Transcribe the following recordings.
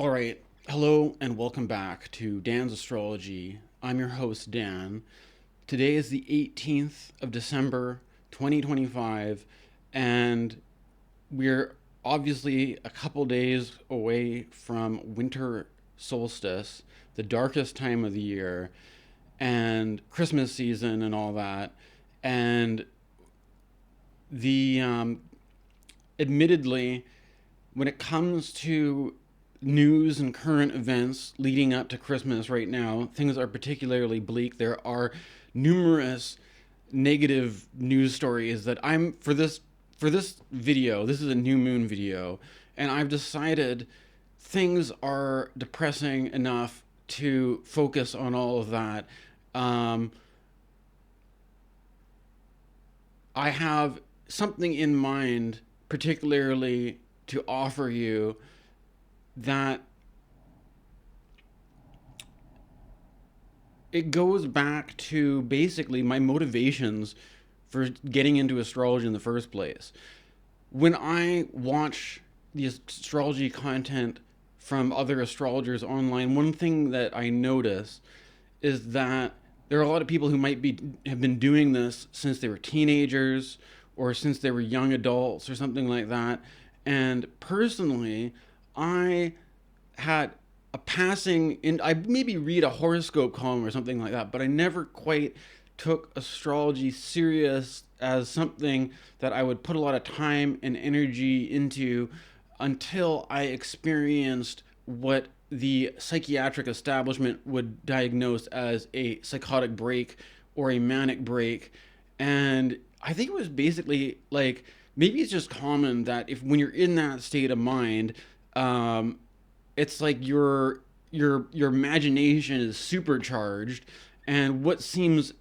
All right. Hello and welcome back to Dan's Astrology. I'm your host, Dan. Today is the 18th of December, 2025, and we're obviously a couple days away from winter solstice, the darkest time of the year, and Christmas season and all that. And the admittedly, when it comes to news and current events leading up to Christmas right now, things are particularly bleak. There are numerous negative news stories that I'm for this video. This is a new moon video, and I've decided things are depressing enough to focus on all of that. Um, I have something in mind, particularly to offer you that it goes back to basically my motivations for getting into astrology in the first place. When I watch the astrology content from other astrologers online, one thing that I notice is that there are a lot of people who might be have been doing this since they were teenagers or since they were young adults or something like that. And personally, I had a passing in I maybe read a horoscope column or something like that, but I never quite took astrology serious as something that I would put a lot of time and energy into until I experienced what the psychiatric establishment would diagnose as a psychotic break or a manic break. And I think it was basically like maybe it's just common that if when you're in that state of mind, um, it's like your imagination is supercharged, and what seems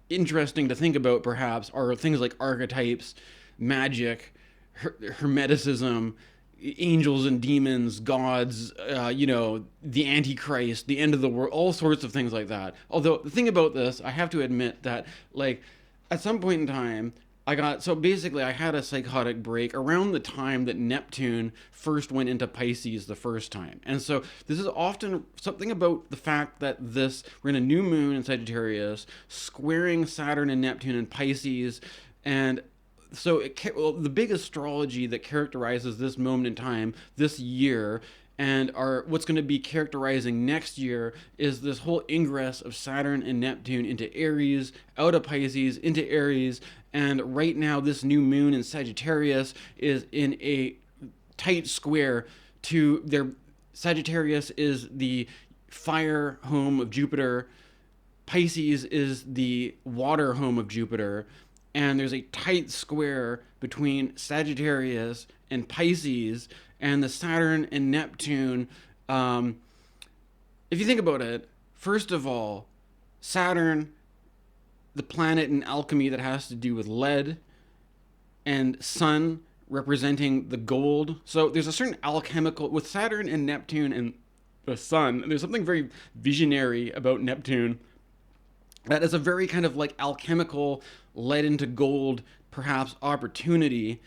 interesting to think about perhaps are things like archetypes, magic, hermeticism, angels and demons, gods, the Antichrist, the end of the world, all sorts of things like that. Although the thing about this, I have to admit that like at some point in time, so basically I had a psychotic break around the time that Neptune first went into Pisces the first time. And so this is often something about the fact that we're in a new moon in Sagittarius, squaring Saturn and Neptune in Pisces. And so the big astrology that characterizes this moment in time, this year, and what's going to be characterizing next year is this whole ingress of Saturn and Neptune into Aries, out of Pisces, into Aries, and right now this new moon in Sagittarius is in a tight square to their Sagittarius is the fire home of Jupiter, Pisces is the water home of Jupiter, and there's a tight square between Sagittarius and Pisces, and the Saturn and Neptune. If you think about it, first of all, Saturn, the planet in alchemy that has to do with lead, and Sun representing the gold. So there's a certain alchemical with Saturn and Neptune and the Sun. There's something very visionary about Neptune that is a very kind of like alchemical, lead into gold, perhaps opportunity.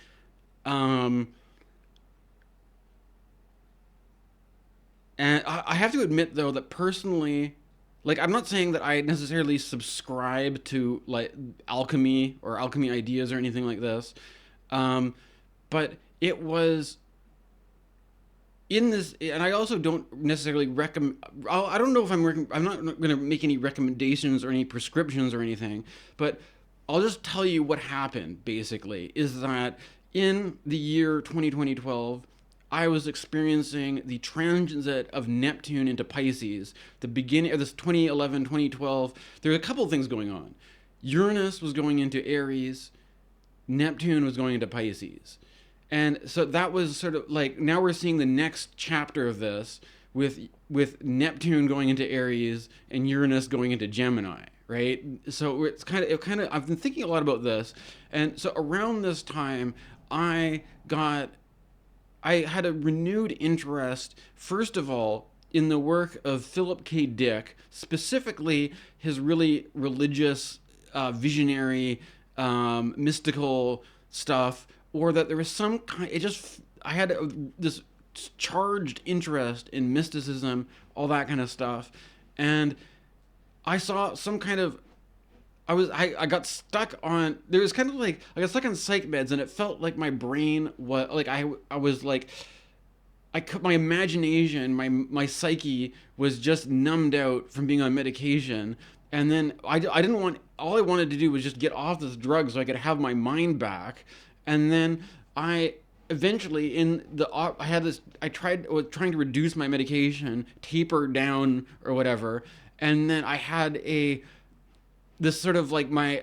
Um, and I have to admit, though, that personally, like, I'm not saying that I necessarily subscribe to like alchemy or alchemy ideas or anything like this, um, but it was in this, and I also don't necessarily recommend. I don't know if I'm not going to make any recommendations or any prescriptions or anything, but I'll just tell you what happened. Basically, is that in the year 2012, I was experiencing the transit of Neptune into Pisces. The beginning of this 2011, 2012, there were a couple of things going on. Uranus was going into Aries, Neptune was going into Pisces. And so that was sort of like now we're seeing the next chapter of this with Neptune going into Aries and Uranus going into Gemini, right? So it kind of I've been thinking a lot about this. And so around this time I had a renewed interest, first of all, in the work of Philip K. Dick, specifically his really religious, visionary, mystical stuff, or that there was some kind. I had this charged interest in mysticism, all that kind of stuff. And I saw some kind of I got stuck on, there was kind of like I got stuck on psych meds, and it felt like my brain was like I was like I could, my imagination, my psyche was just numbed out from being on medication. And then I didn't want, all I wanted to do was just get off this drug so I could have my mind back. And then I eventually I had this, I was trying to reduce my medication, taper down or whatever. And then I had this sort of like my,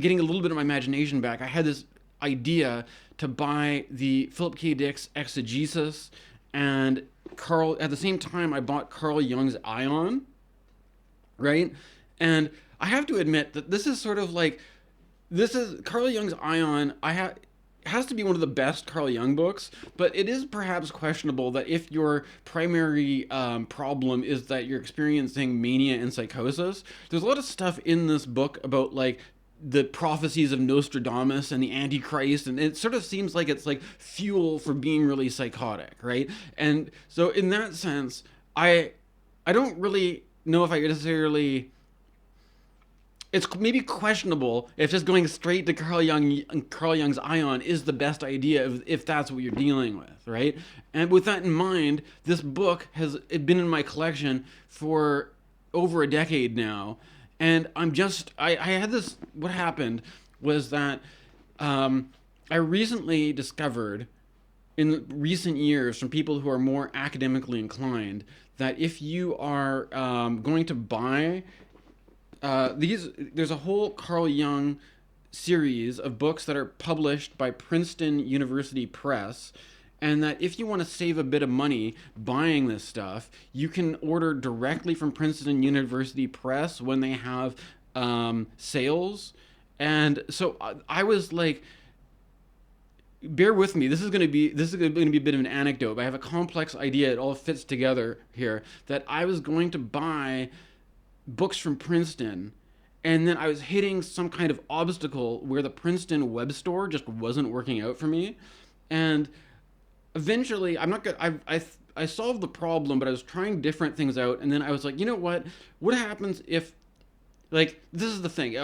getting a little bit of my imagination back. I had this idea to buy the Philip K. Dick's Exegesis, and at the same time I bought Carl Jung's Aion, right? And I have to admit that this is sort of like, this is Carl Jung's Aion. Has to be one of the best Carl Jung books, but it is perhaps questionable that if your primary problem is that you're experiencing mania and psychosis, there's a lot of stuff in this book about like the prophecies of Nostradamus and the Antichrist, and it sort of seems like it's like fuel for being really psychotic, right? And so in that sense, I don't really know if I necessarily, it's maybe questionable if just going straight to Carl Jung's Aion is the best idea if that's what you're dealing with, right? And with that in mind, this book has been in my collection for over a decade now, and I had this, what happened was that I recently discovered in recent years from people who are more academically inclined that if you are going to buy there's a whole Carl Jung series of books that are published by Princeton University Press, and that if you want to save a bit of money buying this stuff, you can order directly from Princeton University Press when they have sales. And so I was like, bear with me. This is going to be a bit of an anecdote, but I have a complex idea. It all fits together here. That I was going to buy books from Princeton, and then I was hitting some kind of obstacle where the Princeton web store just wasn't working out for me. And eventually, I'm not gonna, I solved the problem, but I was trying different things out, and then I was like, you know what happens if, like, this is the thing,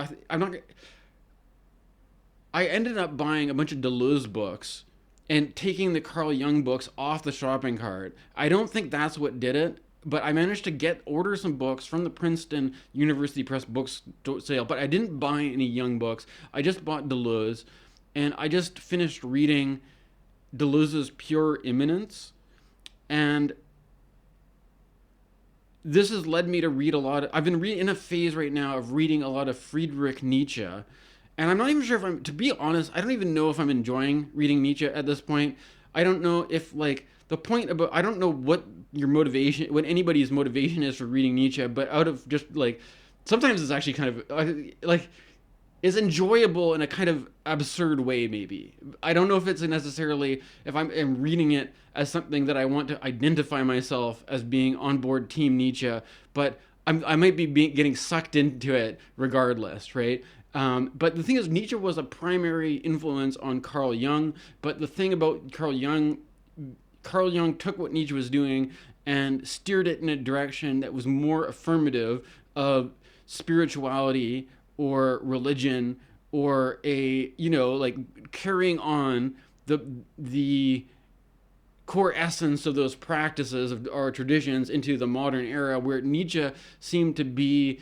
I ended up buying a bunch of Deleuze books and taking the Carl Jung books off the shopping cart. I don't think that's what did it, but I managed to order some books from the Princeton University Press books sale, but I didn't buy any Jung books. I just bought Deleuze, and I just finished reading Deleuze's Pure Immanence, and this has led me to read a lot I've been in a phase right now of reading a lot of Friedrich Nietzsche, and I'm not even sure to be honest, I don't even know if I'm enjoying reading Nietzsche at this point. I don't know if, like, the point about, I don't know what anybody's motivation is for reading Nietzsche, but out of just like, sometimes it's actually kind of like, it's enjoyable in a kind of absurd way, maybe. I don't know if it's necessarily, if I'm reading it as something that I want to identify myself as being on board Team Nietzsche, but I might be getting sucked into it regardless, right? But the thing is, Nietzsche was a primary influence on Carl Jung, but the thing about Carl Jung took what Nietzsche was doing and steered it in a direction that was more affirmative of spirituality or religion, or like carrying on the core essence of those practices of our traditions into the modern era, where Nietzsche seemed to be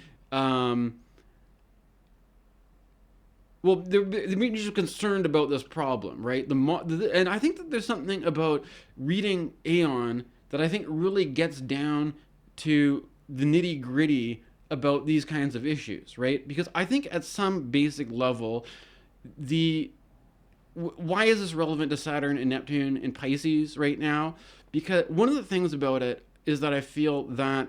Nietzsche was concerned about this problem, right? And I think that there's something about reading Aion that I think really gets down to the nitty gritty about these kinds of issues, right? Because I think at some basic level, why is this relevant to Saturn and Neptune and Pisces right now? Because one of the things about it is that I feel that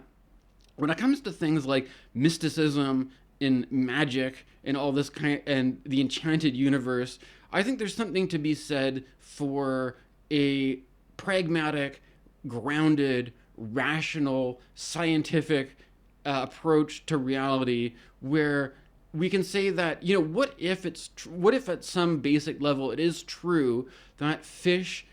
when it comes to things like mysticism and magic and all this kind, and the enchanted universe, I think there's something to be said for a pragmatic, grounded, rational, scientific approach to reality, where we can say that, what if at some basic level it is true that fish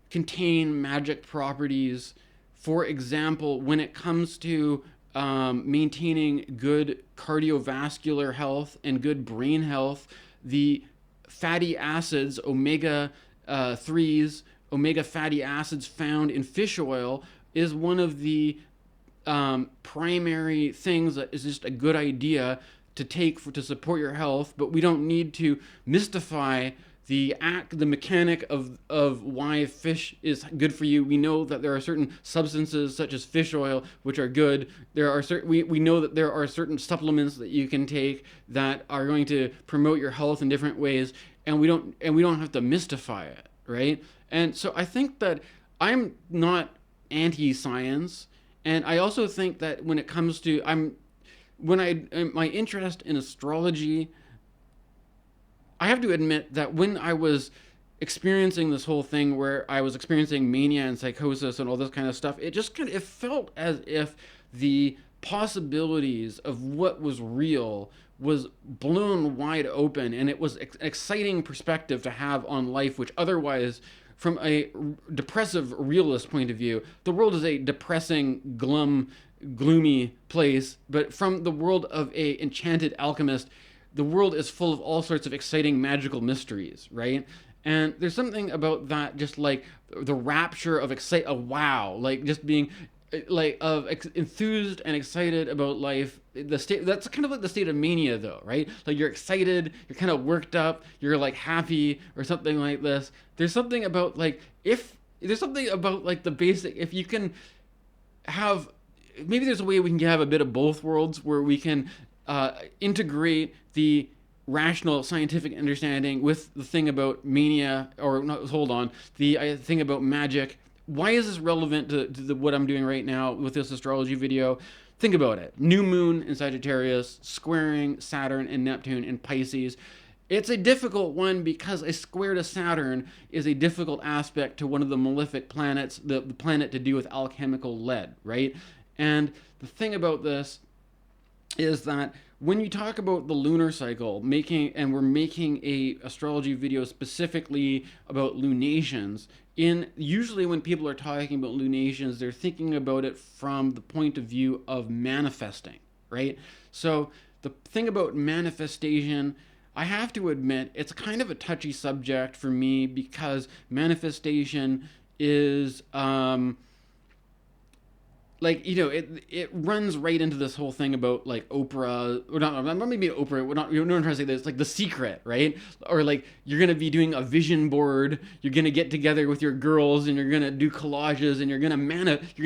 contain magic properties. For example, when it comes to maintaining good cardiovascular health and good brain health, the fatty acids, omega 3s, omega fatty acids found in fish oil is one of the primary things that is just a good idea to take to support your health. But we don't need to mystify the mechanic of why fish is good for you. We know that there are certain substances such as fish oil which are good. There are we know that there are certain supplements that you can take that are going to promote your health in different ways, and we don't have to mystify it, right? And so I think that I'm not anti-science, and I also think that when it comes to my interest in astrology, I have to admit that when I was experiencing this whole thing where I was experiencing mania and psychosis and all this kind of stuff, it felt as if the possibilities of what was real was blown wide open, and it was an exciting perspective to have on life, which otherwise, from a depressive realist point of view, the world is a depressing, gloomy place. But from the world of a enchanted alchemist, the world is full of all sorts of exciting magical mysteries, right? And there's something about that, just like the rapture of wow, like just being enthused and excited about life. The state that's kind of like the state of mania, though, right? Like you're excited, you're kind of worked up, you're like happy or something like this. There's something about the basic. If you can have, maybe there's a way we can have a bit of both worlds where we can integrate the rational scientific understanding with the thing about mania, or not, hold on, the thing about magic. Why is this relevant to what I'm doing right now with this astrology video? Think about it. New moon in Sagittarius, squaring Saturn and Neptune in Pisces. It's a difficult one because a square to Saturn is a difficult aspect to one of the malefic planets, the planet to do with alchemical lead, right? And the thing about this is that when you talk about the lunar cycle, we're making a astrology video specifically about lunations, usually when people are talking about lunations, they're thinking about it from the point of view of manifesting, right? So the thing about manifestation, I have to admit, it's kind of a touchy subject for me, because manifestation is it runs right into this whole thing about like Oprah, or not maybe Oprah, we're not trying to say this, like The Secret, right? Or like you're gonna be doing a vision board, you're gonna get together with your girls and you're gonna do collages and you're gonna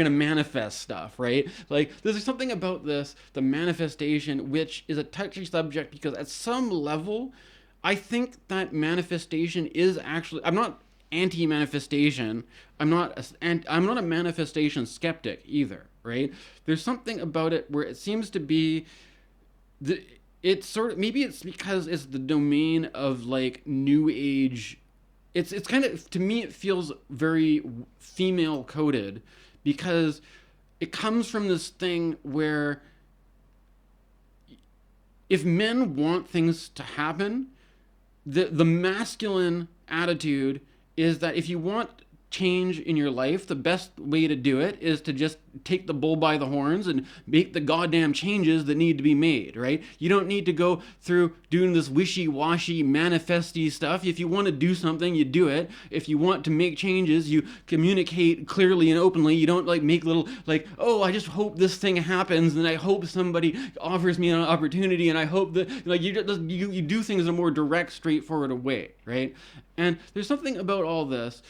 manifest stuff, right? Like there's something about this, the manifestation, which is a touchy subject, because at some level, I think that manifestation is actually, I'm not anti-manifestation. I'm not a manifestation skeptic either, right? There's something about it where it seems to be maybe it's because it's the domain of like new age. It's kind of, to me, it feels very female coded, because it comes from this thing where if men want things to happen, the masculine attitude is that if you want change in your life, the best way to do it is to just take the bull by the horns and make the goddamn changes that need to be made, right? You don't need to go through doing this wishy-washy, manifesty stuff. If you want to do something, you do it. If you want to make changes, you communicate clearly and openly. You don't like make little, like, oh, I just hope this thing happens, and I hope somebody offers me an opportunity, and I hope that, like, you do things in a more direct, straightforward way, right? And there's something about all this.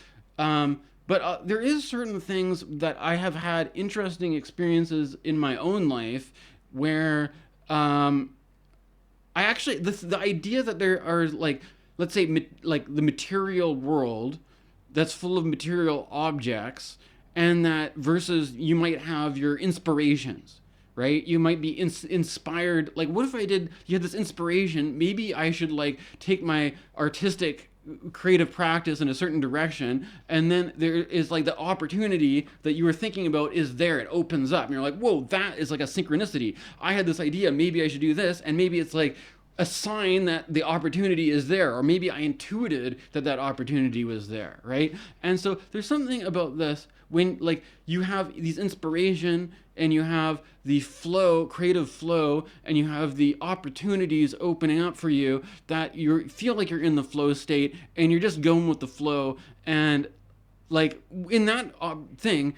But there is certain things that I have had interesting experiences in my own life where I actually, the idea that there are, like, let's say, like the material world that's full of material objects, and that versus you might have your inspirations, right? You might be inspired. Like, what if you had this inspiration, maybe I should like take my artistic creative practice in a certain direction, and then there is like the opportunity that you were thinking about is there, it opens up, and you're like, whoa, that is like a synchronicity. I had this idea, maybe I should do this, and maybe it's like, a sign that the opportunity is there, or maybe I intuited that that opportunity was there, right? And so there's something about this when like you have these inspiration and you have the flow, creative flow, and you have the opportunities opening up for you that you feel like you're in the flow state and you're just going with the flow. And like in that thing,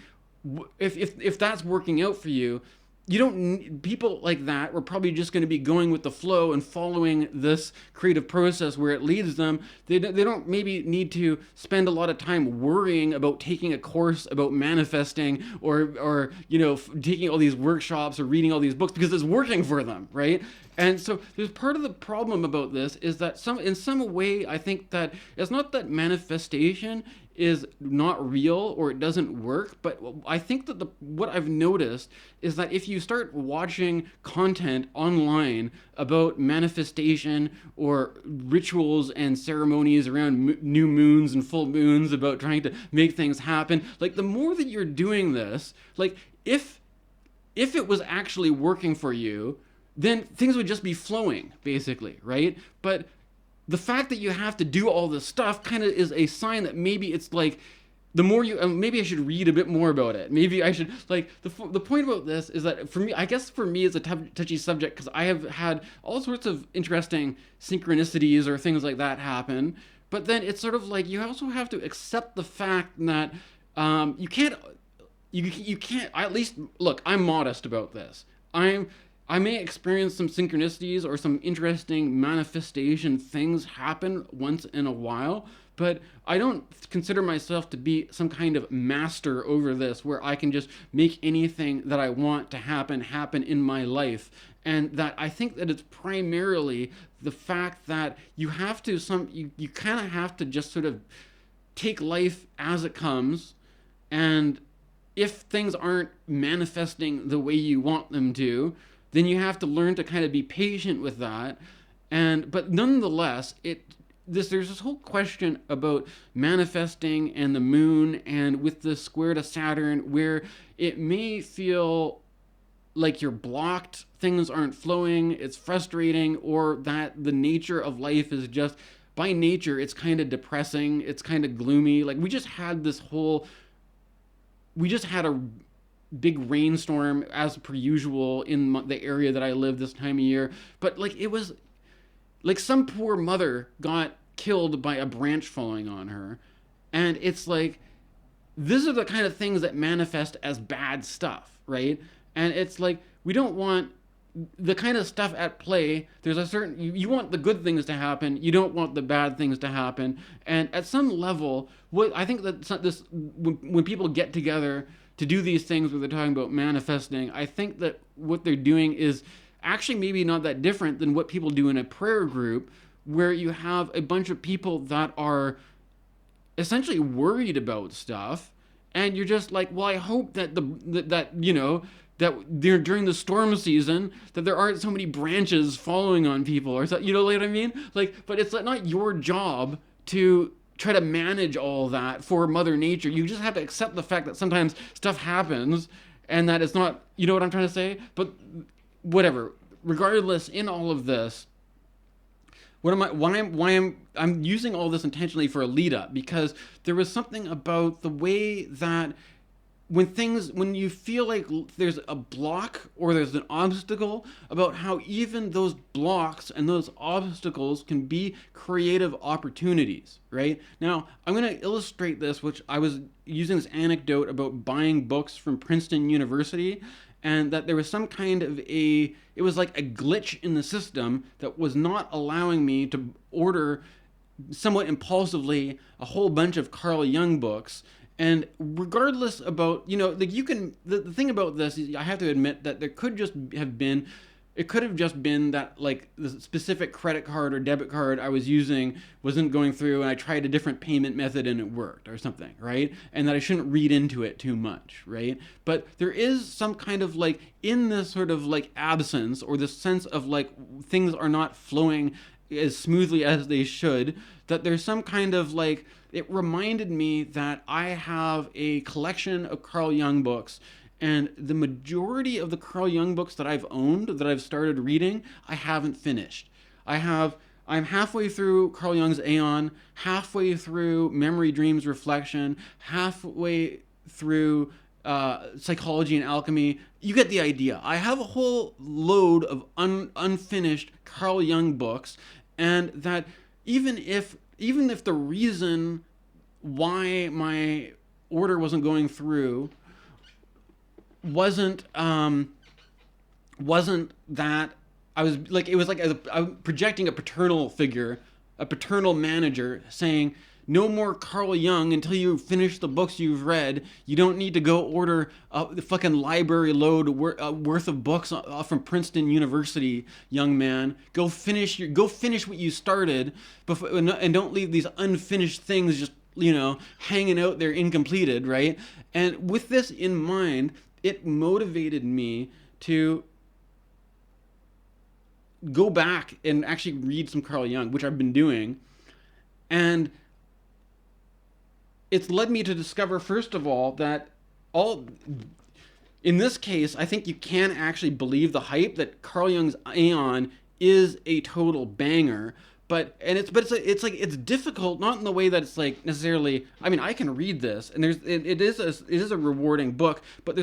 if that's working out for you, you don't, people like that were probably just going to be going with the flow and following this creative process where it leads them. They don't maybe need to spend a lot of time worrying about taking a course about manifesting, or taking all these workshops or reading all these books, because it's working for them, right? And so there's part of the problem about this is that in some way I think that it's not that manifestation is not real or it doesn't work, but I think that what I've noticed is that if you start watching content online about manifestation or rituals and ceremonies around new moons and full moons about trying to make things happen, like the more that you're doing this, like if it was actually working for you, then things would just be flowing, basically, right? But the fact that you have to do all this stuff kind of is a sign that maybe it's like the more you, maybe I should read a bit more about it. Maybe I should, like, the point about this is that for me, I guess for me it's a touchy subject because I have had all sorts of interesting synchronicities or things like that happen. But then it's sort of like you also have to accept the fact that you can't, you can't, at least, look, I'm modest about this. I may experience some synchronicities or some interesting manifestation things happen once in a while, but I don't consider myself to be some kind of master over this where I can just make anything that I want to happen in my life. And that I think that it's primarily the fact that you have to you kind of have to just sort of take life as it comes, and if things aren't manifesting the way you want them to, then you have to learn to kind of be patient with that. But nonetheless, there's this whole question about manifesting and the moon and with the square to Saturn, where it may feel like you're blocked, things aren't flowing, it's frustrating, or that the nature of life is just, by nature, it's kind of depressing, it's kind of gloomy. Like we just had a big rainstorm as per usual in the area that I live this time of year, but like it was like some poor mother got killed by a branch falling on her, and it's like these are the kind of things that manifest as bad stuff, right? And it's like we don't want the kind of stuff at play. There's a certain, you want the good things to happen, you don't want the bad things to happen. And at some level, what I think that this, when people get together to do these things where they're talking about manifesting, I think that what they're doing is actually maybe not that different than what people do in a prayer group, where you have a bunch of people that are essentially worried about stuff, and you're just like, well, I hope that that during the storm season that there aren't so many branches falling on people or something, what I mean? Like, but it's like not your job to try to manage all that for Mother Nature. You just have to accept the fact that sometimes stuff happens and that it's not, you know what I'm trying to say? But whatever. Regardless, in all of this, I'm using all this intentionally for a lead up, because there was something about the way that when you feel like there's a block or there's an obstacle, about how even those blocks and those obstacles can be creative opportunities, right? Now, I'm going to illustrate this, which I was using this anecdote about buying books from Princeton University, and that there was some kind of it was like a glitch in the system that was not allowing me to order somewhat impulsively a whole bunch of Carl Jung books. And regardless about, like the thing about this is I have to admit that it could have just been that like the specific credit card or debit card I was using wasn't going through, and I tried a different payment method and it worked or something, right? And that I shouldn't read into it too much, right? But there is some kind of like, in this sort of like absence, or this sense of like things are not flowing as smoothly as they should, that there's some kind of like, it reminded me that I have a collection of Carl Jung books, and the majority of the Carl Jung books that I've owned, that I've started reading, I haven't finished. I'm halfway through Carl Jung's Aeon, halfway through Memory, Dreams, Reflection, halfway through Psychology and Alchemy. You get the idea. I have a whole load of unfinished Carl Jung books, and that even if the reason why my order wasn't going through wasn't that I was like, it was like I was projecting a paternal figure, a paternal manager saying, no more Carl Jung until you finish the books you've read. You don't need to go order the fucking library load worth of books from Princeton University, young man. Go finish what you started, before, and don't leave these unfinished things just, hanging out there incompleted, right? And with this in mind, it motivated me to go back and actually read some Carl Jung, which I've been doing. And it's led me to discover, first of all, that in this case, I think you can actually believe the hype that Carl Jung's Aeon is a total banger. But it's difficult, not in the way that it's like necessarily. I mean, I can read this, and it is a rewarding book. But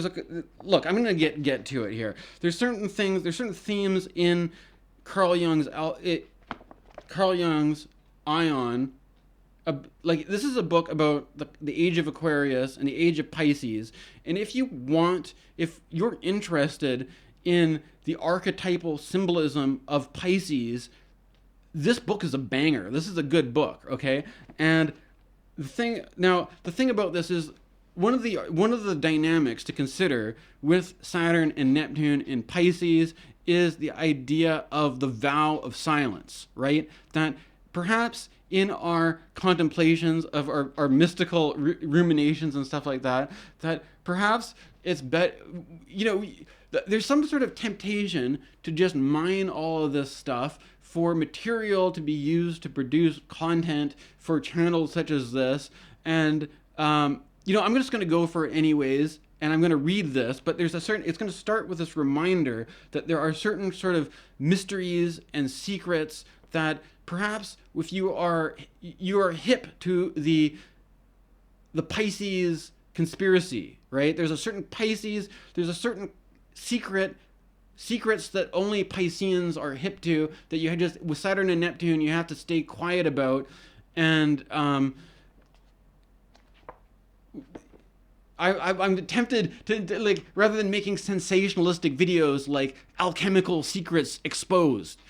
look, I'm gonna get to it here. There's certain themes in Carl Jung's Aion. Like, this is a book about the age of Aquarius and the age of Pisces. And if you're interested in the archetypal symbolism of Pisces, this book is a banger. This is a good book, okay? And the thing about this is one of the dynamics to consider with Saturn and Neptune in Pisces is the idea of the vow of silence, right? That perhaps in our contemplations of our mystical ruminations and stuff like that perhaps it's there's some sort of temptation to just mine all of this stuff for material to be used to produce content for channels such as this. And I'm just going to go for it anyways, and I'm going to read this, but it's going to start with this reminder that there are certain sort of mysteries and secrets that perhaps if you are hip to the Pisces conspiracy, right? There's a certain secrets that only Pisceans are hip to, that you just, with Saturn and Neptune, you have to stay quiet about. And I'm tempted to like, rather than making sensationalistic videos like alchemical secrets exposed,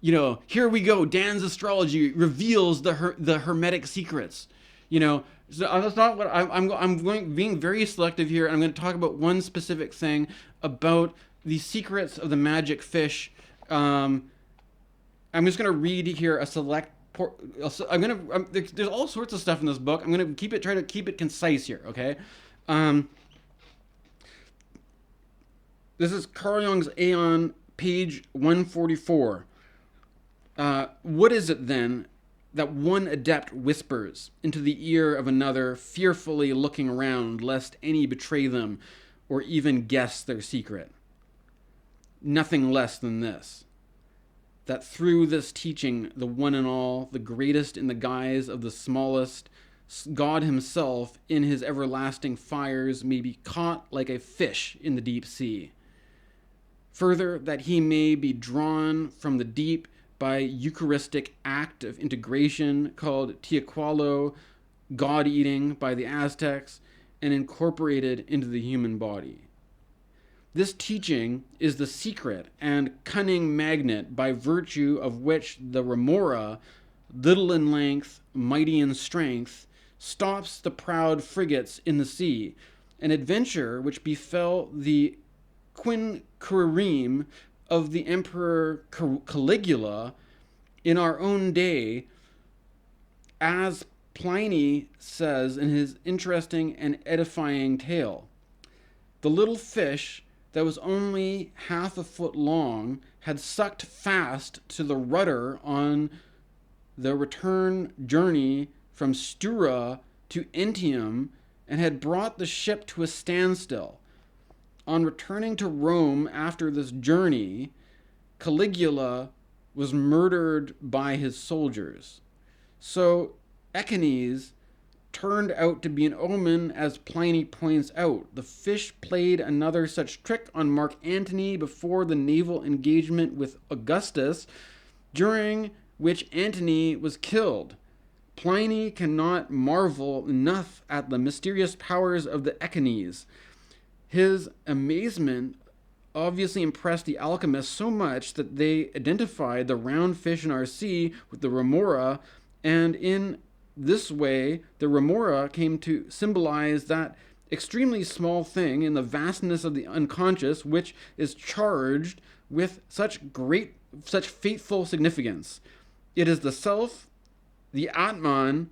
here we go, Dan's astrology reveals the hermetic secrets. So that's not what I'm going, being very selective here. And I'm going to talk about one specific thing about the secrets of the magic fish. I'm just going to read here a select. There's all sorts of stuff in this book. I'm going to try to keep it concise here. Okay. This is Carl Jung's Aeon, page 144. What is it then that one adept whispers into the ear of another, fearfully looking around lest any betray them or even guess their secret? Nothing less than this: that through this teaching, the one and all, the greatest in the guise of the smallest, God himself in his everlasting fires may be caught like a fish in the deep sea. Further, that he may be drawn from the deep by Eucharistic act of integration called tiaqualo, God-eating by the Aztecs, and incorporated into the human body. This teaching is the secret and cunning magnet by virtue of which the remora, little in length, mighty in strength, stops the proud frigates in the sea, an adventure which befell the quinquereme of the Emperor Caligula in our own day, as Pliny says in his interesting and edifying tale. The little fish that was only half a foot long had sucked fast to the rudder on the return journey from Stura to Entium and had brought the ship to a standstill. On returning to Rome after this journey, Caligula was murdered by his soldiers. So Echeneis turned out to be an omen, as Pliny points out. The fish played another such trick on Mark Antony before the naval engagement with Augustus, during which Antony was killed. Pliny cannot marvel enough at the mysterious powers of the Echeneis. His amazement obviously impressed the alchemists so much that they identified the round fish in our sea with the remora, and in this way the remora came to symbolize that extremely small thing in the vastness of the unconscious, which is charged with such fateful significance. It is the self, the Atman,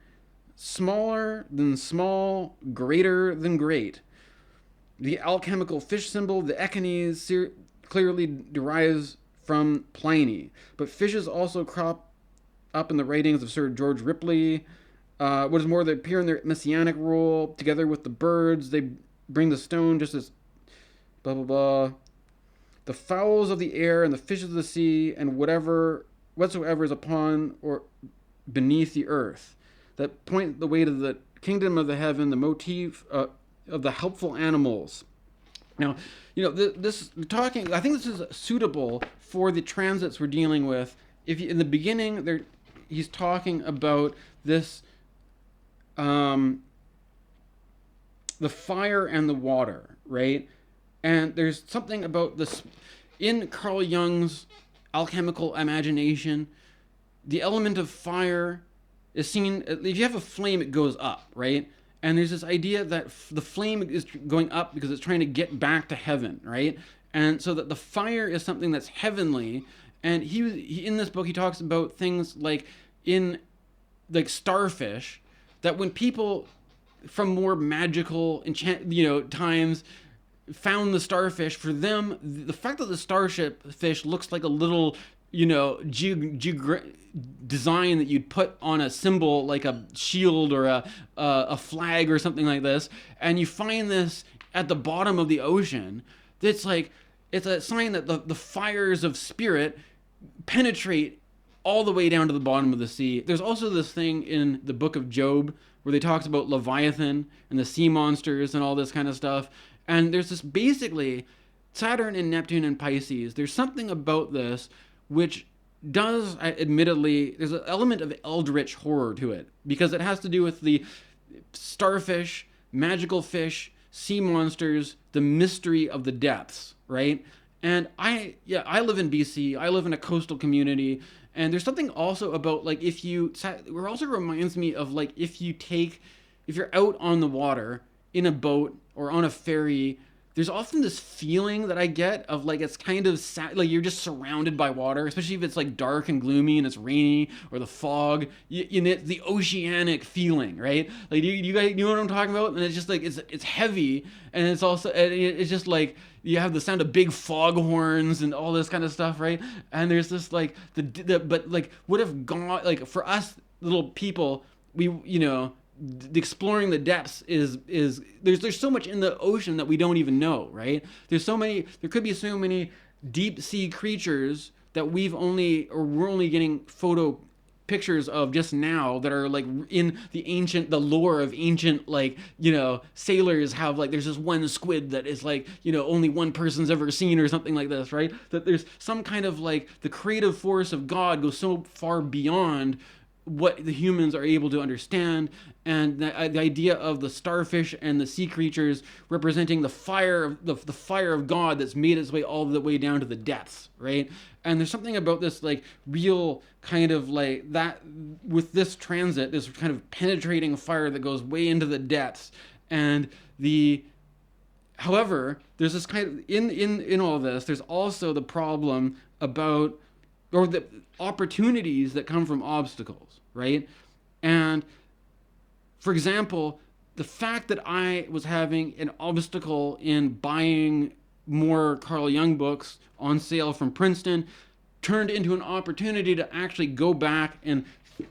smaller than small, greater than great. The alchemical fish symbol, the Echeneis, clearly derives from Pliny, but fishes also crop up in the writings of Sir George Ripley. What is more, they appear in their messianic role together with the birds. They bring the stone just as blah blah blah. The fowls of the air and the fishes of the sea and whatsoever is upon or beneath the earth, that point the way to the kingdom of the heaven, the motif of the helpful animals. Now, this talking. I think this is suitable for the transits we're dealing with. If in the beginning, he's talking about this, the fire and the water, right? And there's something about this in Carl Jung's alchemical imagination. The element of fire is seen. If you have a flame, it goes up, right? And there's this idea that the flame is going up because it's trying to get back to heaven, right? And so that the fire is something that's heavenly. And he in this book, he talks about things like starfish, that when people from more magical times found the starfish, for them, the fact that the starfish looks like a little design that you'd put on a symbol like a shield or a flag or something like this, and you find this at the bottom of the ocean, it's a sign that the fires of spirit penetrate all the way down to the bottom of the sea. There's also this thing in the book of Job where they talks about Leviathan and the sea monsters and all this kind of stuff, and there's this basically Saturn and Neptune and Pisces. There's something about this which does, admittedly, there's an element of eldritch horror to it, because it has to do with the starfish, magical fish, sea monsters, the mystery of the depths, right? And I live in BC. I live in a coastal community, and there's something also about it also reminds me of if you're out on the water in a boat or on a ferry. There's often this feeling that I get of it's kind of sad, you're just surrounded by water, especially if it's dark and gloomy and it's rainy, or the fog. The oceanic feeling, right? You guys, you know what I'm talking about? And it's just it's heavy, and it's also it's just you have the sound of big foghorns and all this kind of stuff, right? And there's this what if God, for us little people, exploring the depths is there's so much in the ocean that we don't even know, right? There could be so many deep sea creatures that we're only getting photo pictures of just now, that are in the lore of ancient sailors have there's this one squid that is only one person's ever seen or something like this, right? That there's some kind of the creative force of God goes so far beyond what the humans are able to understand, and the idea of the starfish and the sea creatures representing the fire of God that's made its way all the way down to the depths, right? And there's something about this real kind of that with this transit, this kind of penetrating fire that goes way into the depths. And however, there's this kind of in all this, there's also the problem about, or the opportunities that come from obstacles, right? And for example, the fact that I was having an obstacle in buying more Carl Jung books on sale from Princeton turned into an opportunity to actually go back and,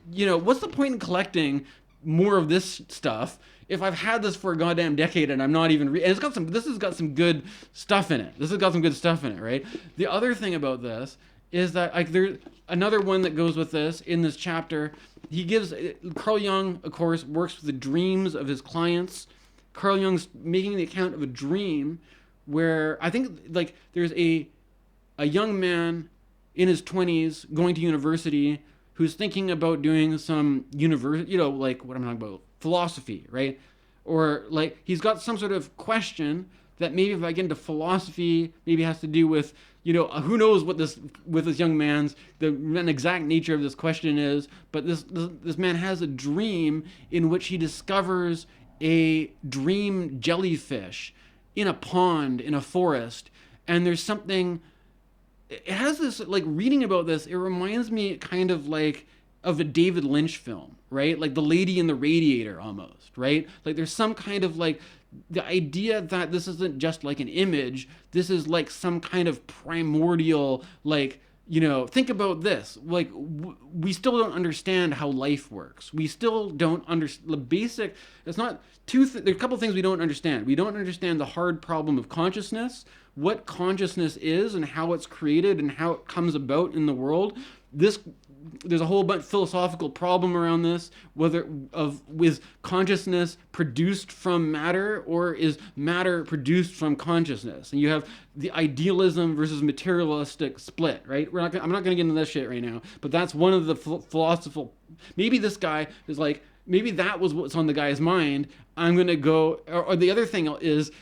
what's the point in collecting more of this stuff if I've had this for a goddamn decade and I'm not even and this has got some good stuff in it. Right? The other thing about this is that like there's another one that goes with this in this chapter. He gives Carl Jung, of course, works with the dreams of his clients. Carl Jung's making the account of a dream where I think like there's a young man in his 20s going to university who's thinking about doing some like what I'm talking about, philosophy, right? Or like he's got some sort of question that maybe if I get into philosophy, maybe has to do with, who knows what this young man's the exact nature of this question is. But this man has a dream in which he discovers a dream jellyfish in a pond in a forest, and there's something. It has this, like, reading about this, it reminds me kind of like of a David Lynch film, right? Like The Lady in the Radiator almost, right? Like there's some kind of like the idea that this isn't just like an image, this is like some kind of primordial, like, think about this. Like, we still don't understand how life works. We still don't understand the basic. It's not there's a couple things we don't understand. We don't understand the hard problem of consciousness, what consciousness is and how it's created and how it comes about in the world. There's a whole bunch of philosophical problem around this, is consciousness produced from matter or is matter produced from consciousness? And you have the idealism versus materialistic split, right? I'm not going to get into this shit right now, but that's one of the philosophical. Maybe this guy is like, maybe that was what's on the guy's mind. I'm going to go, or the other thing is,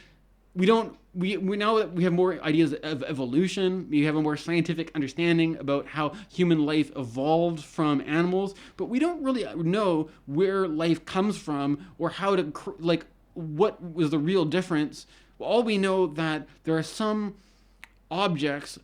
we now that we have more ideas of evolution, we have a more scientific understanding about how human life evolved from animals, but we don't really know where life comes from or how to, like, what was the real difference. All we know that there are some objects,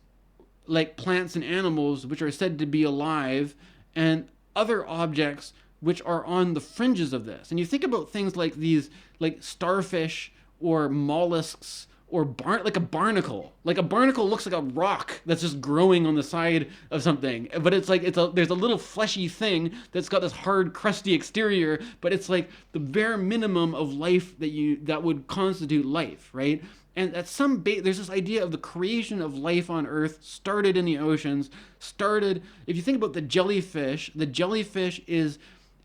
like plants and animals, which are said to be alive, and other objects which are on the fringes of this. And you think about things like these, like starfish, or mollusks, or like a barnacle. Like a barnacle looks like a rock that's just growing on the side of something. But it's like there's a little fleshy thing that's got this hard, crusty exterior, but it's like the bare minimum of life that would constitute life, right? And at there's this idea of the creation of life on Earth started in the oceans. If you think about the jellyfish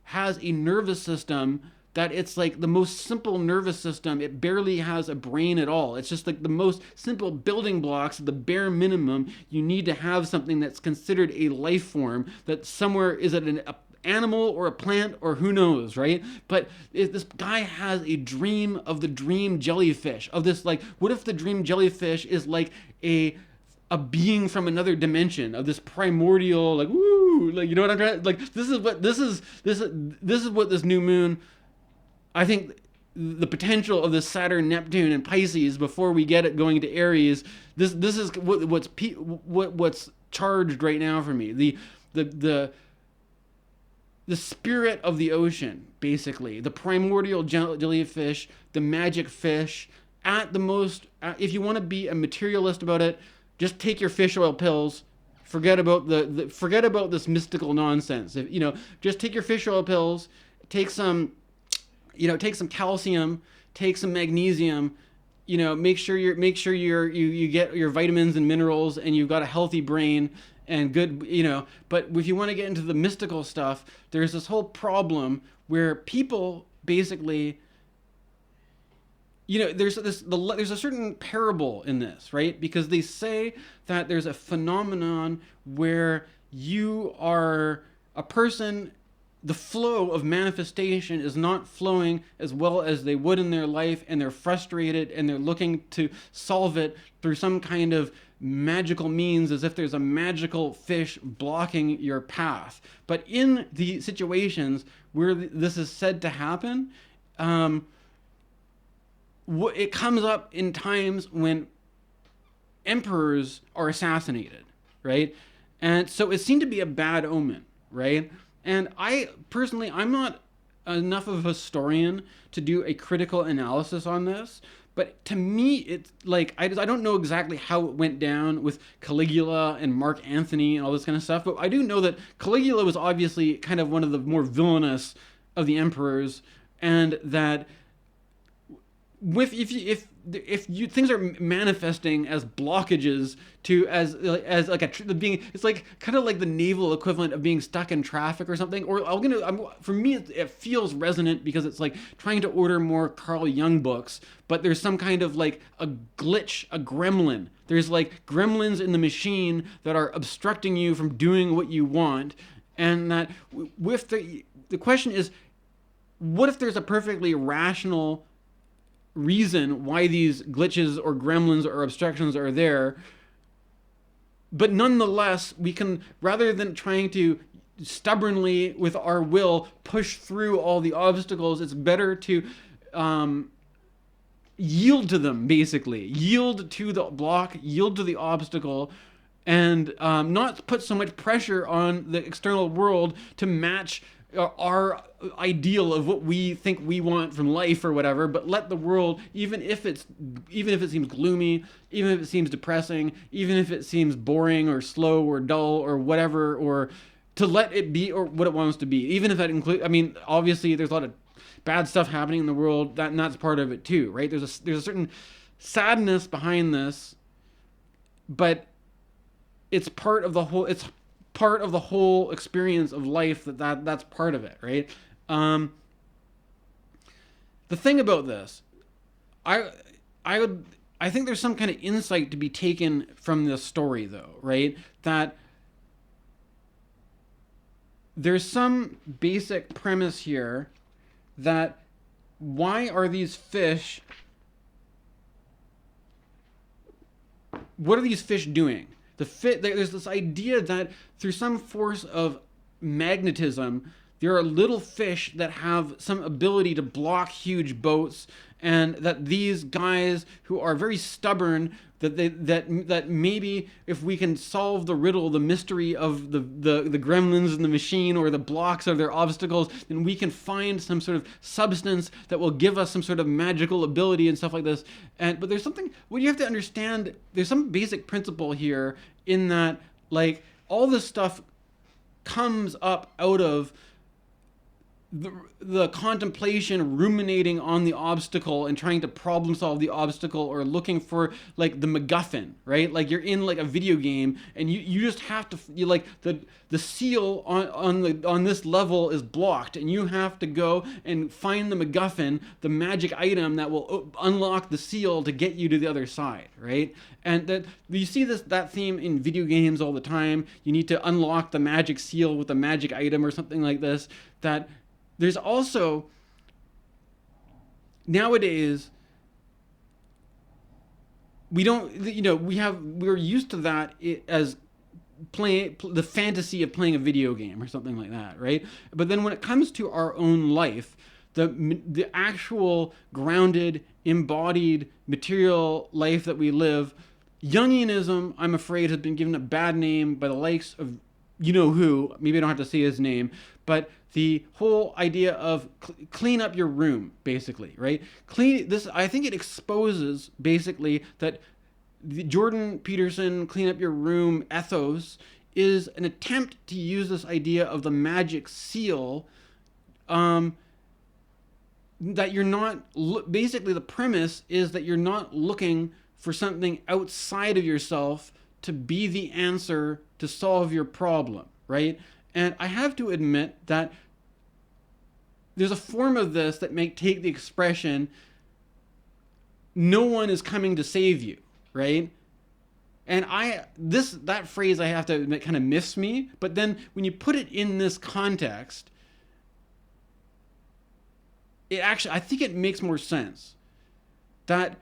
has a nervous system that it's like the most simple nervous system. It barely has a brain at all. It's just like the most simple building blocks, the bare minimum. You need to have something that's considered a life form, that somewhere is it an animal or a plant or who knows, right? But this guy has a dream of the dream jellyfish, of this, like, what if the dream jellyfish is like a being from another dimension, of this primordial, like, woo, like, you know what I'm trying to, like, this is what this new moon, I think the potential of this Saturn, Neptune, and Pisces before we get it going to Aries. This is what's charged right now for me. The spirit of the ocean, basically, the primordial jellyfish, the magic fish. If you want to be a materialist about it, just take your fish oil pills. Forget about forget about this mystical nonsense. Just take your fish oil pills. Take some calcium, take some magnesium, make sure you get your vitamins and minerals, and you've got a healthy brain and good, but if you want to get into the mystical stuff, there's this whole problem where people basically, there's a certain parable in this, right? Because they say that there's a phenomenon where you are a person, the flow of manifestation is not flowing as well as they would in their life, and they're frustrated and they're looking to solve it through some kind of magical means, as if there's a magical fish blocking your path. But in the situations where this is said to happen, it comes up in times when emperors are assassinated, right? And so it seemed to be a bad omen, right? And I'm not enough of a historian to do a critical analysis on this, but to me, it's like, I don't know exactly how it went down with Caligula and Marc Antony and all this kind of stuff, but I do know that Caligula was obviously kind of one of the more villainous of the emperors, and that with if you things are manifesting as blockages to as like being, it's like kind of like the naval equivalent of being stuck in traffic or something. Or for me it feels resonant because it's like trying to order more Carl Jung books, but there's some kind of like a glitch, a gremlin. There's like gremlins in the machine that are obstructing you from doing what you want, and that with the question is, what if there's a perfectly rational reason why these glitches or gremlins or obstructions are there, but nonetheless we can, rather than trying to stubbornly with our will push through all the obstacles, it's better to yield to them, basically yield to the block, yield to the obstacle, and not put so much pressure on the external world to match our ideal of what we think we want from life or whatever, but let the world, even if it seems gloomy, even if it seems depressing, even if it seems boring or slow or dull or whatever, or to let it be or what it wants to be, even if that includes, I mean, obviously there's a lot of bad stuff happening in the world, and that's part of it too, right? There's a certain sadness behind this, but it's part of the whole, it's part of the whole experience of life, that's part of it, right? The thing about this, I think there's some kind of insight to be taken from this story, though, right? That there's some basic premise here that why are these fish, what are these fish doing? There's this idea that through some force of magnetism, there are little fish that have some ability to block huge boats, and that these guys who are very stubborn, that maybe if we can solve the riddle, the mystery of the gremlins in the machine, or the blocks of their obstacles, then we can find some sort of substance that will give us some sort of magical ability and stuff like this. But there's something, what you have to understand, there's some basic principle here in that, like, all this stuff comes up out of the contemplation, ruminating on the obstacle and trying to problem solve the obstacle, or looking for like the MacGuffin, right? Like you're in like a video game and you just have to, you like the seal on this level is blocked, and you have to go and find the MacGuffin, the magic item that will unlock the seal to get you to the other side, right? And that you see that theme in video games all the time. You need to unlock the magic seal with a magic item or something like this. That there's also, nowadays, we're used to that as playing the fantasy of playing a video game or something like that, right? But then when it comes to our own life, the actual grounded, embodied, material life that we live, Jungianism, I'm afraid, has been given a bad name by the likes of you-know-who. Maybe I don't have to say his name, but the whole idea of clean up your room, basically, right? I think it exposes, basically, that the Jordan Peterson clean up your room ethos is an attempt to use this idea of the magic seal, that you're not, basically the premise is that you're not looking for something outside of yourself to be the answer to solve your problem, right? And I have to admit that there's a form of this that may take the expression, no one is coming to save you, right? And that phrase, I have to admit, kind of miffs me. But then when you put it in this context, I think it makes more sense. That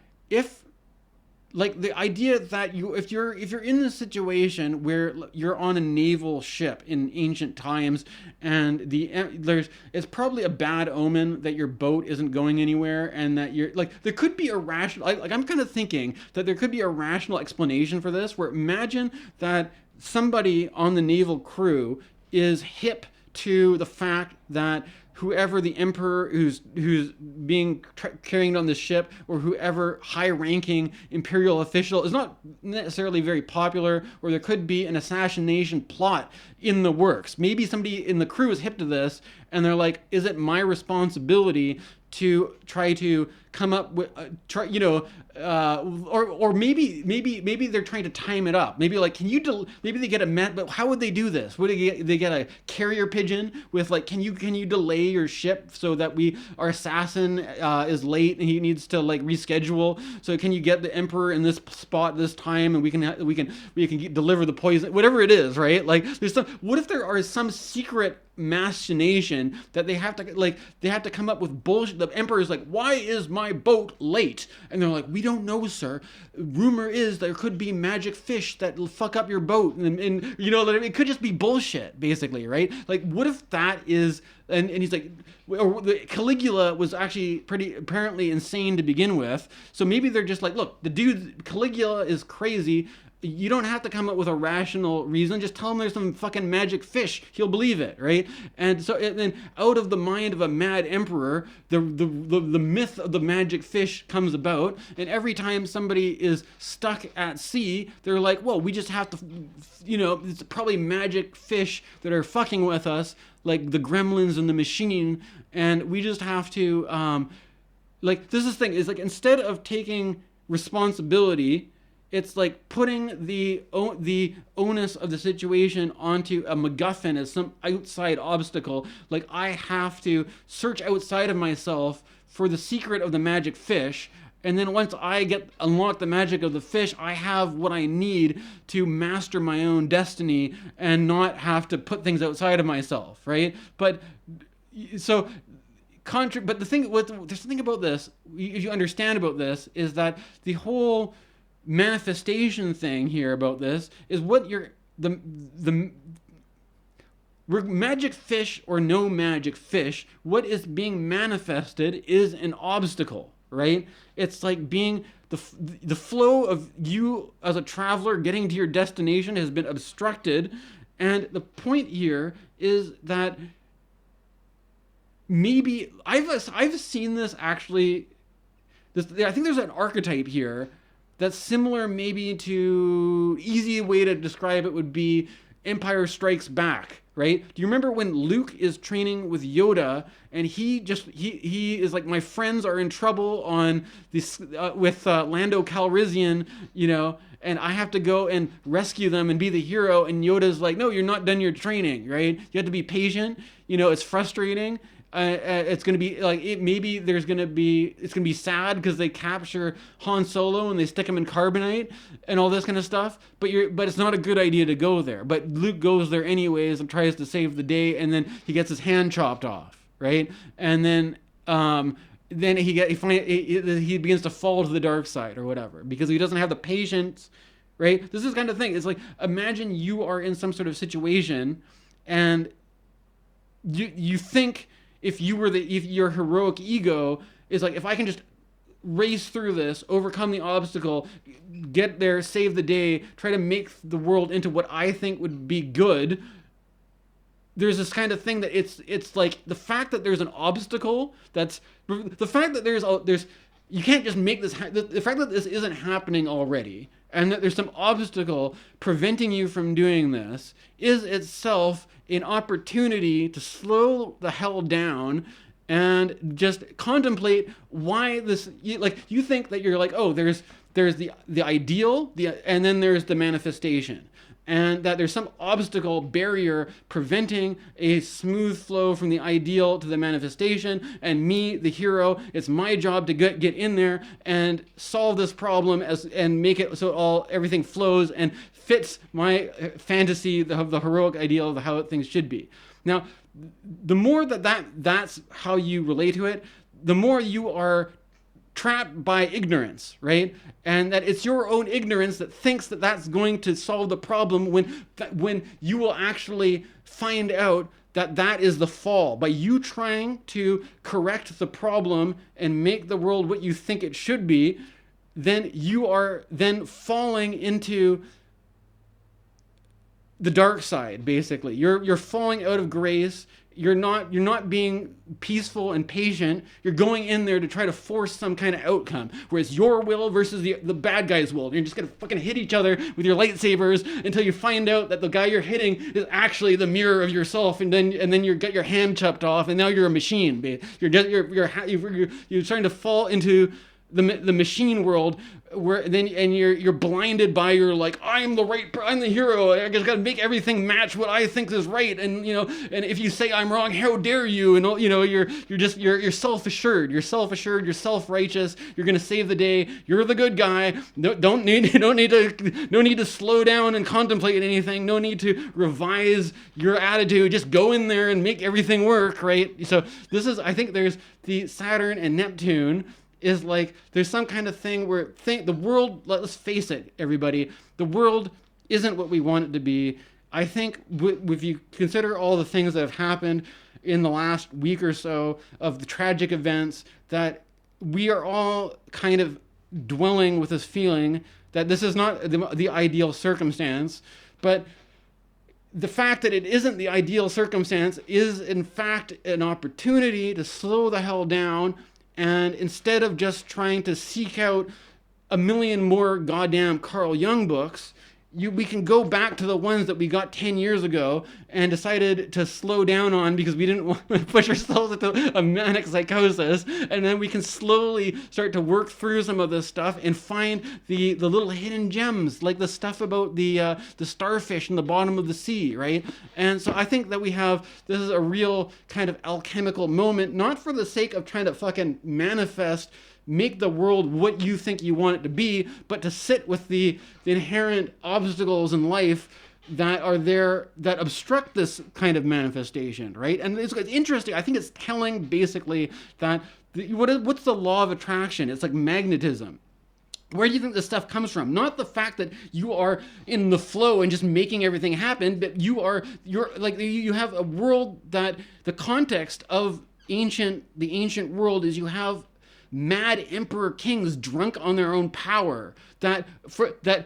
like the idea that if you're in this situation where you're on a naval ship in ancient times, and it's probably a bad omen that your boat isn't going anywhere, and that you're like, there could be a rational, like I'm kind of thinking that there could be a rational explanation for this, where imagine that somebody on the naval crew is hip to the fact that whoever the emperor who's being carried on the ship, or whoever high-ranking imperial official, is not necessarily very popular, or there could be an assassination plot in the works. Maybe somebody in the crew is hip to this, And they're like, is it my responsibility to try to come up with, or maybe they're trying to time it up. Maybe like, maybe they get a but how would they do this? Would they get a carrier pigeon with like, can you delay your ship so that our assassin is late and he needs to like reschedule? So can you get the emperor in this spot this time and we can deliver the poison, whatever it is, right? Like what if there are some secret machination that they have to come up with bullshit. The emperor is like, why is my boat late? And they're like, we don't know, sir. Rumor is there could be magic fish that will fuck up your boat, and it could just be bullshit, basically, right? Like, what if that is? And he's like, Caligula was actually pretty apparently insane to begin with, so maybe they're just like, look, the dude Caligula is crazy. You don't have to come up with a rational reason. Just tell him there's some fucking magic fish. He'll believe it, right? And so then out of the mind of a mad emperor, the myth of the magic fish comes about. And every time somebody is stuck at sea, they're like, well, we just have to, it's probably magic fish that are fucking with us, like the gremlins in the machine. And we just have to, this is the thing, is like, instead of taking responsibility, it's like putting the onus of the situation onto a MacGuffin as some outside obstacle. Like, I have to search outside of myself for the secret of the magic fish. And then once I unlock the magic of the fish, I have what I need to master my own destiny and not have to put things outside of myself, right? But the thing about this, if you understand about this, is that the whole manifestation thing here about this is what the magic fish or no magic fish, what is being manifested is an obstacle, right? It's like being the flow of you as a traveler getting to your destination has been obstructed. And the point here is that maybe I've seen this actually. I think there's an archetype here that's similar maybe to, easy way to describe it would be Empire Strikes Back, right? Do you remember when Luke is training with Yoda and he is like, my friends are in trouble on this with Lando Calrissian, and I have to go and rescue them and be the hero, and Yoda's like, no, you're not done your training, right? You have to be patient, it's frustrating. It's going to be like, it's going to be sad because they capture Han Solo and they stick him in carbonite and all this kind of stuff. But it's not a good idea to go there. But Luke goes there anyways and tries to save the day, and then he gets his hand chopped off, right? And then he begins to fall to the dark side or whatever because he doesn't have the patience, right? This is the kind of thing. It's like, imagine you are in some sort of situation and you think, if your heroic ego is like, if I can just race through this, overcome the obstacle, get there, save the day, try to make the world into what I think would be good, there's this kind of thing that it's like the fact that there's an obstacle, the fact that you can't just make this, the fact that this isn't happening already, and that there's some obstacle preventing you from doing this, is itself an opportunity to slow the hell down and just contemplate why this, you think that you're like, oh, there's the ideal, and then there's the manifestation. And that there's some obstacle, barrier, preventing a smooth flow from the ideal to the manifestation. And me, the hero, it's my job to get in there and solve this problem and make it so everything flows and fits my fantasy of the heroic ideal of how things should be. Now, the more that's how you relate to it, the more you are trapped by ignorance, right? And that it's your own ignorance that thinks that that's going to solve the problem when you will actually find out that is the fall. By you trying to correct the problem and make the world what you think it should be, then you are then falling into the dark side, basically. You're falling out of grace You're not being peaceful and patient. You're going in there to try to force some kind of outcome, where it's your will versus the bad guy's will. You're just gonna fucking hit each other with your lightsabers until you find out that the guy you're hitting is actually the mirror of yourself, and then you get your hand chopped off, and now you're a machine. You're starting to fall into the machine world, where then and you're blinded by your, like, I'm the hero, I just gotta make everything match what I think is right, and and if you say I'm wrong, how dare you, and you're self-assured, you're self-righteous, you're gonna save the day, you're the good guy. No need to slow down and contemplate anything, no need to revise your attitude, just go in there and make everything work, right? So I think there's the Saturn and Neptune is like, there's some kind of thing where the world, let's face it, everybody, the world isn't what we want it to be. I think if you consider all the things that have happened in the last week or so of the tragic events, that we are all kind of dwelling with this feeling that this is not the ideal circumstance, but the fact that it isn't the ideal circumstance is in fact an opportunity to slow the hell down. And instead of just trying to seek out a million more goddamn Carl Jung books, we can go back to the ones that we got 10 years ago and decided to slow down on because we didn't want to push ourselves into a manic psychosis. And then we can slowly start to work through some of this stuff and find the little hidden gems, like the stuff about the starfish in the bottom of the sea, right? And so I think that this is a real kind of alchemical moment, not for the sake of trying to fucking make the world what you think you want it to be, but to sit with the inherent obstacles in life that are there, that obstruct this kind of manifestation, right? And it's interesting. I think it's telling, basically, that what's the law of attraction? It's like magnetism. Where do you think this stuff comes from? Not the fact that you are in the flow and just making everything happen, but you have a world that the context of the ancient world is you have mad emperor kings drunk on their own power, that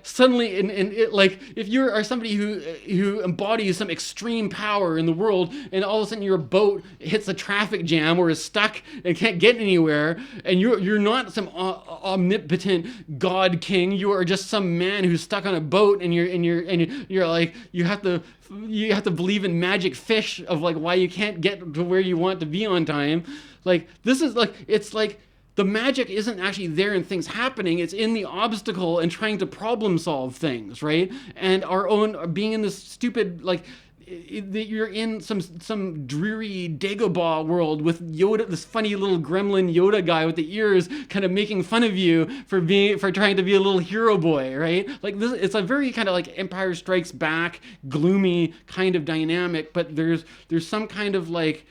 suddenly if you are somebody who embodies some extreme power in the world, and all of a sudden your boat hits a traffic jam or is stuck and can't get anywhere, and you're not some omnipotent god king, you are just some man who's stuck on a boat, and you're like, you have to believe in magic fish of like why you can't get to where you want to be on time. Like, this is like, it's like the magic isn't actually there in things happening. It's in the obstacle and trying to problem solve things, right? And our own being in this stupid, like, you're in some dreary Dagobah world with Yoda, this funny little gremlin Yoda guy with the ears, kind of making fun of you for trying to be a little hero boy, right? Like, this, it's a very kind of like Empire Strikes Back, gloomy kind of dynamic. But there's some kind of like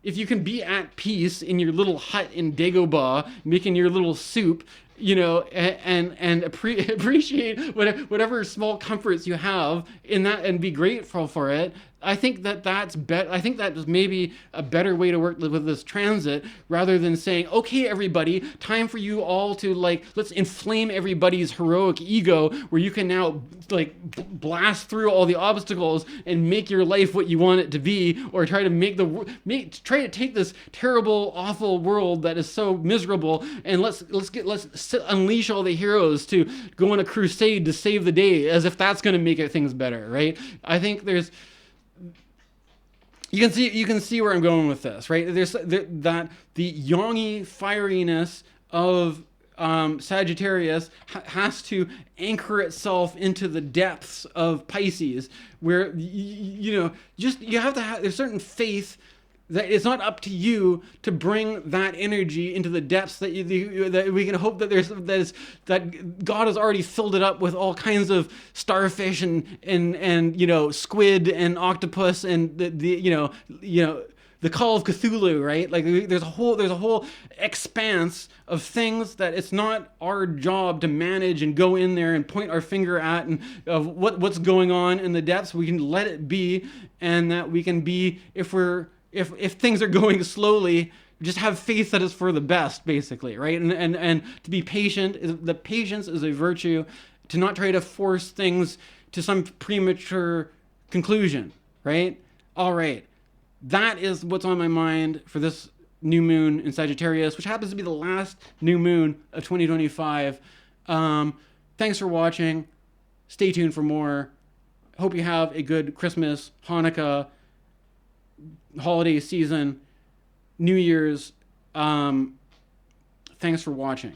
if you can be at peace in your little hut in Dagobah, making your little soup, and appreciate whatever small comforts you have in that, and be grateful for it. I think that's better. I think that is maybe a better way to work with this transit, rather than saying, okay, everybody, time for you all to, like, let's inflame everybody's heroic ego, where you can now, like, blast through all the obstacles and make your life what you want it to be, or try to try to take this terrible, awful world that is so miserable, and let's unleash all the heroes to go on a crusade to save the day, as if that's going to make things better, right? I think you can see where I'm going with this, right? There's that the Jungy fieriness of Sagittarius has to anchor itself into the depths of Pisces, where you have to have, there's certain faith that it's not up to you to bring that energy into the depths that we can hope that God has already filled it up with all kinds of starfish and squid and octopus and the Call of Cthulhu, right? Like, there's a whole expanse of things that it's not our job to manage and go in there and point our finger at, and of what's going on in the depths. We can let it be, and that we can be, if things are going slowly, just have faith that it's for the best, basically, right? And to be patient. The patience is a virtue. To not try to force things to some premature conclusion, right? All right. that is what's on my mind for this new moon in Sagittarius, which happens to be the last new moon of 2025. Thanks for watching. Stay tuned for more. Hope you have a good Christmas, Hanukkah, holiday season, New Year's. Thanks for watching.